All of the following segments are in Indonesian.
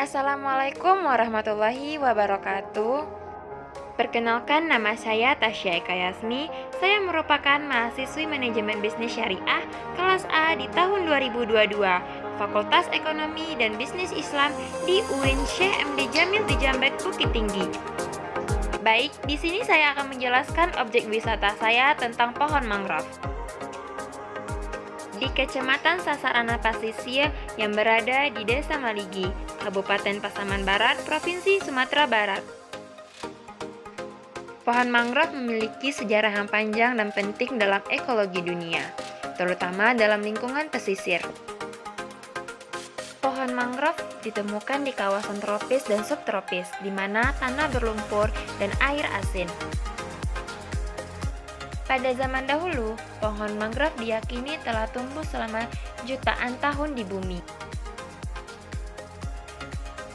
Assalamualaikum warahmatullahi wabarakatuh. Perkenalkan, nama saya Tasya Eka Yasmi. Saya merupakan mahasiswi Manajemen Bisnis Syariah kelas A di tahun 2022, Fakultas Ekonomi dan Bisnis Islam di UIN Syekh MD Jamil di Jambek, Bukit Tinggi. Baik, di sini saya akan menjelaskan objek wisata saya tentang pohon mangrove di Kecamatan Sasarana Pasisir yang berada di Desa Maligi, Kabupaten Pasaman Barat, Provinsi Sumatera Barat. Pohon mangrove memiliki sejarah yang panjang dan penting dalam ekologi dunia, terutama dalam lingkungan pesisir. Pohon mangrove ditemukan di kawasan tropis dan subtropis, di mana tanah berlumpur dan air asin. Pada zaman dahulu, pohon mangrove diyakini telah tumbuh selama jutaan tahun di bumi.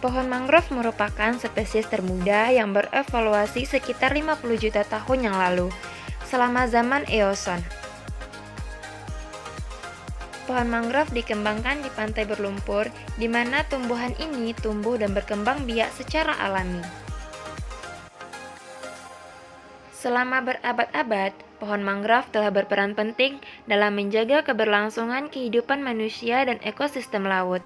Pohon mangrove merupakan spesies termuda yang berevolusi sekitar 50 juta tahun yang lalu, selama zaman Eoson. Pohon mangrove dikembangkan di pantai berlumpur, di mana tumbuhan ini tumbuh dan berkembang biak secara alami. Selama berabad-abad, pohon mangrove telah berperan penting dalam menjaga keberlangsungan kehidupan manusia dan ekosistem laut.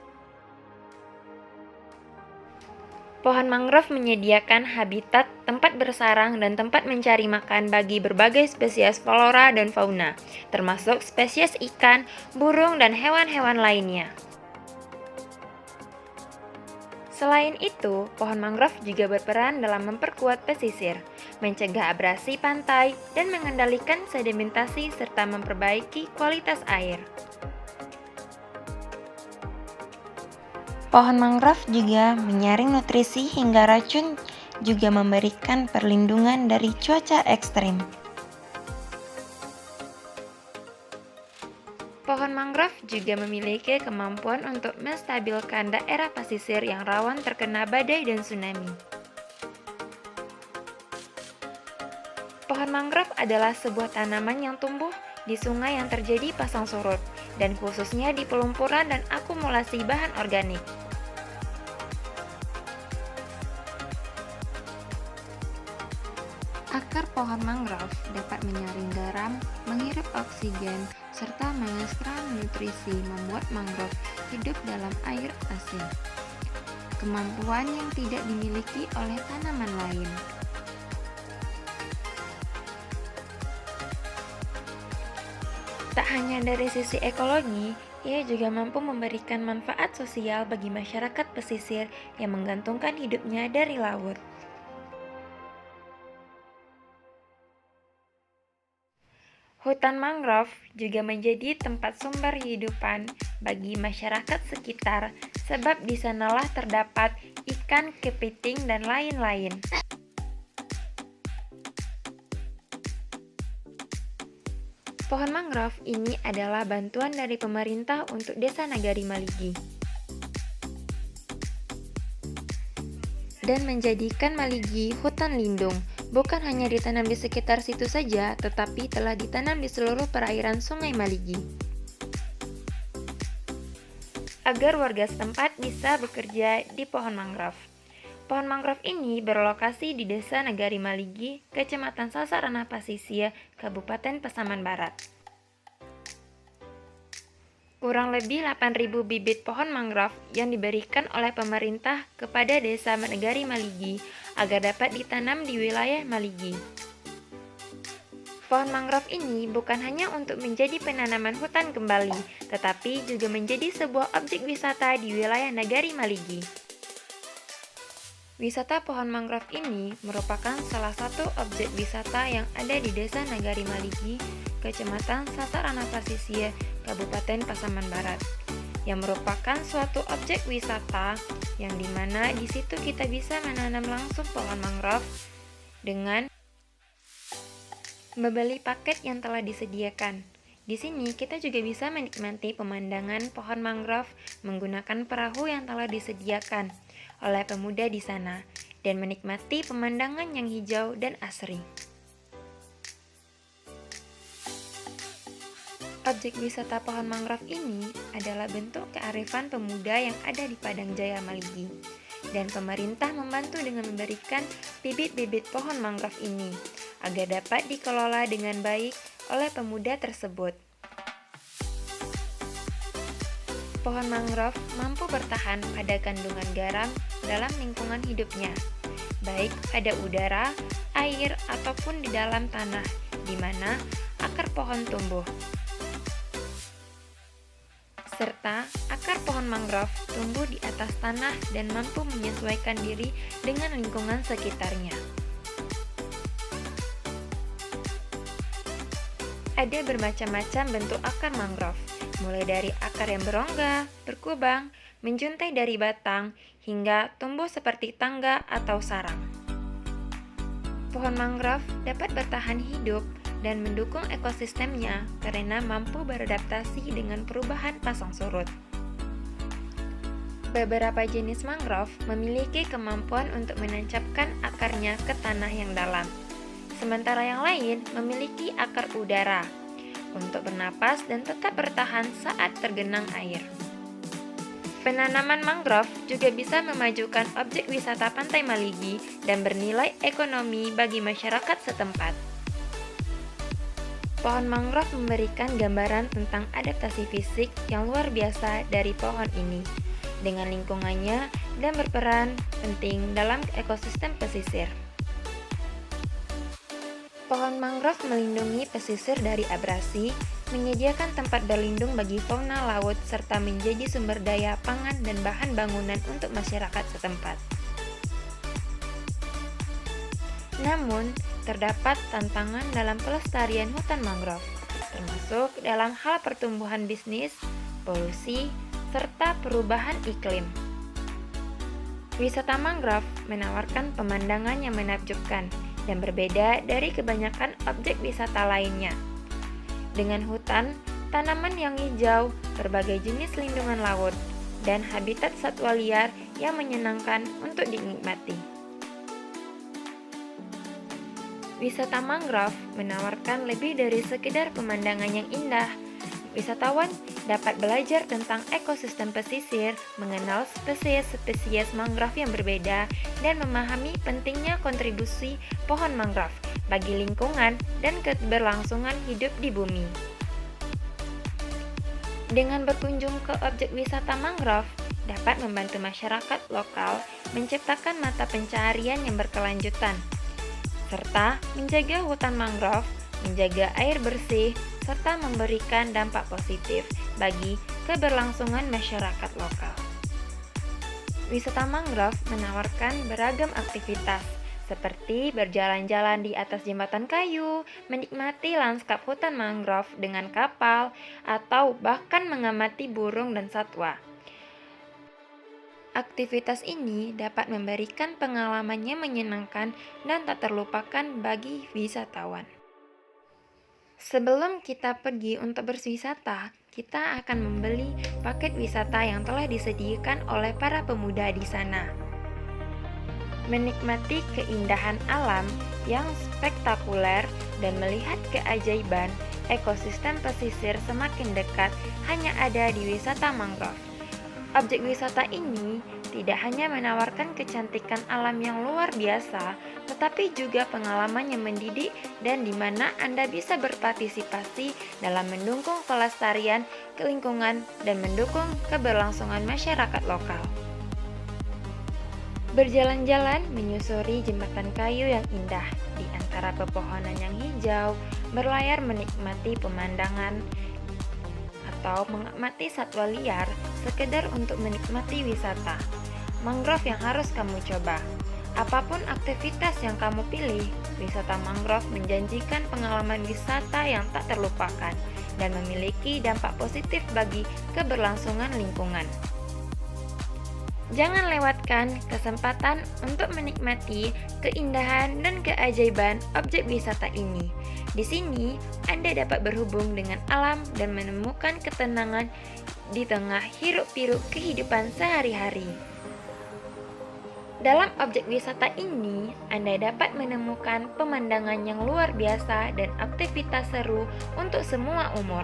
Pohon mangrove menyediakan habitat, tempat bersarang, dan tempat mencari makan bagi berbagai spesies flora dan fauna, termasuk spesies ikan, burung, dan hewan-hewan lainnya. Selain itu, pohon mangrove juga berperan dalam memperkuat pesisir, mencegah abrasi pantai, dan mengendalikan sedimentasi serta memperbaiki kualitas air. Pohon mangrove juga menyaring nutrisi hingga racun, juga memberikan perlindungan dari cuaca ekstrim. Pohon mangrove juga memiliki kemampuan untuk menstabilkan daerah pesisir yang rawan terkena badai dan tsunami. Pohon mangrove adalah sebuah tanaman yang tumbuh di sungai yang terjadi pasang surut, dan khususnya di pelumpuran dan akumulasi bahan organik. Akar pohon mangrove dapat menyaring garam, menghirup oksigen, serta mengekstra nutrisi, membuat mangrove hidup dalam air asin. Kemampuan yang tidak dimiliki oleh tanaman lain. Tak hanya dari sisi ekologi, ia juga mampu memberikan manfaat sosial bagi masyarakat pesisir yang menggantungkan hidupnya dari laut. Hutan mangrove juga menjadi tempat sumber kehidupan bagi masyarakat sekitar, sebab di sanalah terdapat ikan, kepiting, dan lain-lain. Pohon mangrove ini adalah bantuan dari pemerintah untuk Desa Nagari Maligi dan menjadikan Maligi hutan lindung. Bukan hanya ditanam di sekitar situ saja, tetapi telah ditanam di seluruh perairan Sungai Maligi. Agar warga setempat bisa bekerja di pohon mangrove. Pohon mangrove ini berlokasi di Desa Nagari Maligi, Kecamatan Sasarana Pasisir, Kabupaten Pasaman Barat. Kurang lebih 8.000 bibit pohon mangrove yang diberikan oleh pemerintah kepada Desa Nagari Maligi agar dapat ditanam di wilayah Maligi. Pohon mangrove ini bukan hanya untuk menjadi penanaman hutan kembali, tetapi juga menjadi sebuah objek wisata di wilayah Nagari Maligi. Wisata pohon mangrove ini merupakan salah satu objek wisata yang ada di Desa Nagari Maligi, Kecamatan Sasarana Pasisir, Kabupaten Pasaman Barat, yang merupakan suatu objek wisata yang dimana di situ kita bisa menanam langsung pohon mangrove dengan membeli paket yang telah disediakan. Di sini kita juga bisa menikmati pemandangan pohon mangrove menggunakan perahu yang telah disediakan oleh pemuda di sana dan menikmati pemandangan yang hijau dan asri. Objek wisata pohon mangrove ini adalah bentuk kearifan pemuda yang ada di Padang Jaya Maligi. dan pemerintah membantu dengan memberikan bibit-bibit pohon mangrove ini agar dapat dikelola dengan baik oleh pemuda tersebut. Pohon mangrove mampu bertahan pada kandungan garam dalam lingkungan hidupnya, baik pada udara, air, ataupun di dalam tanah, di mana akar pohon tumbuh. Serta akar pohon mangrove tumbuh di atas tanah dan mampu menyesuaikan diri dengan lingkungan sekitarnya. Ada bermacam-macam bentuk akar mangrove, mulai dari akar yang berongga, berkubang, menjuntai dari batang, hingga tumbuh seperti tangga atau sarang. Pohon mangrove dapat bertahan hidup dan mendukung ekosistemnya karena mampu beradaptasi dengan perubahan pasang surut. Beberapa jenis mangrove memiliki kemampuan untuk menancapkan akarnya ke tanah yang dalam, sementara yang lain memiliki akar udara untuk bernapas dan tetap bertahan saat tergenang air. Penanaman mangrove juga bisa memajukan objek wisata Pantai Maligi dan bernilai ekonomi bagi masyarakat setempat. Pohon mangrove memberikan gambaran tentang adaptasi fisik yang luar biasa dari pohon ini dengan lingkungannya dan berperan penting dalam ekosistem pesisir. Pohon mangrove melindungi pesisir dari abrasi, menyediakan tempat berlindung bagi fauna laut, serta menjadi sumber daya pangan dan bahan bangunan untuk masyarakat setempat. Namun, terdapat tantangan dalam pelestarian hutan mangrove, termasuk dalam hal pertumbuhan bisnis, polusi, serta perubahan iklim. Wisata mangrove menawarkan pemandangan yang menakjubkan dan berbeda dari kebanyakan objek wisata lainnya. Dengan hutan, tanaman yang hijau, berbagai jenis lindungan laut, dan habitat satwa liar yang menyenangkan untuk dinikmati. Wisata mangrove menawarkan lebih dari sekedar pemandangan yang indah. Wisatawan dapat belajar tentang ekosistem pesisir, mengenal spesies-spesies mangrove yang berbeda, dan memahami pentingnya kontribusi pohon mangrove bagi lingkungan dan keberlangsungan hidup di bumi. Dengan berkunjung ke objek wisata mangrove, dapat membantu masyarakat lokal menciptakan mata pencaharian yang berkelanjutan, serta menjaga hutan mangrove, menjaga air bersih, serta memberikan dampak positif bagi keberlangsungan masyarakat lokal. Wisata mangrove menawarkan beragam aktivitas, seperti berjalan-jalan di atas jembatan kayu, menikmati lanskap hutan mangrove dengan kapal, atau bahkan mengamati burung dan satwa. Aktivitas ini dapat memberikan pengalaman yang menyenangkan dan tak terlupakan bagi wisatawan. Sebelum kita pergi untuk berwisata, kita akan membeli paket wisata yang telah disediakan oleh para pemuda di sana. Menikmati keindahan alam yang spektakuler dan melihat keajaiban ekosistem pesisir semakin dekat hanya ada di wisata mangrove. Objek wisata ini tidak hanya menawarkan kecantikan alam yang luar biasa, tetapi juga pengalaman yang mendidik dan di mana Anda bisa berpartisipasi dalam mendukung kelestarian lingkungan dan mendukung keberlangsungan masyarakat lokal. Berjalan-jalan menyusuri jembatan kayu yang indah di antara pepohonan yang hijau, berlayar menikmati pemandangan, atau mengamati satwa liar sekedar untuk menikmati wisata. Mangrove yang harus kamu coba. Apapun aktivitas yang kamu pilih, wisata mangrove menjanjikan pengalaman wisata yang tak terlupakan dan memiliki dampak positif bagi keberlangsungan lingkungan. Jangan lewatkan kesempatan untuk menikmati keindahan dan keajaiban objek wisata ini. Di sini, Anda dapat berhubung dengan alam dan menemukan ketenangan di tengah hiruk-pikuk kehidupan sehari-hari. Dalam objek wisata ini, Anda dapat menemukan pemandangan yang luar biasa dan aktivitas seru untuk semua umur.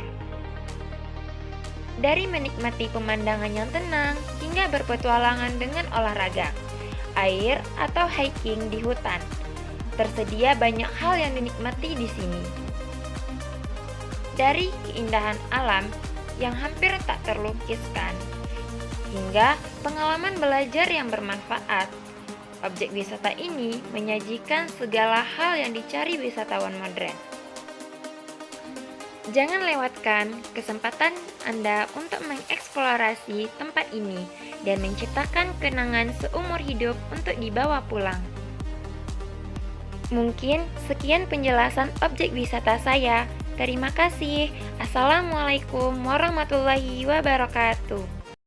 Dari menikmati pemandangan yang tenang hingga berpetualangan dengan olahraga, air, atau hiking di hutan. Tersedia banyak hal yang dinikmati di sini. Dari keindahan alam yang hampir tak terlukiskan, hingga pengalaman belajar yang bermanfaat, objek wisata ini menyajikan segala hal yang dicari wisatawan modern. Jangan lewatkan kesempatan Anda untuk mengeksplorasi tempat ini dan menciptakan kenangan seumur hidup untuk dibawa pulang. Mungkin sekian penjelasan objek wisata saya. Terima kasih. Assalamualaikum warahmatullahi wabarakatuh.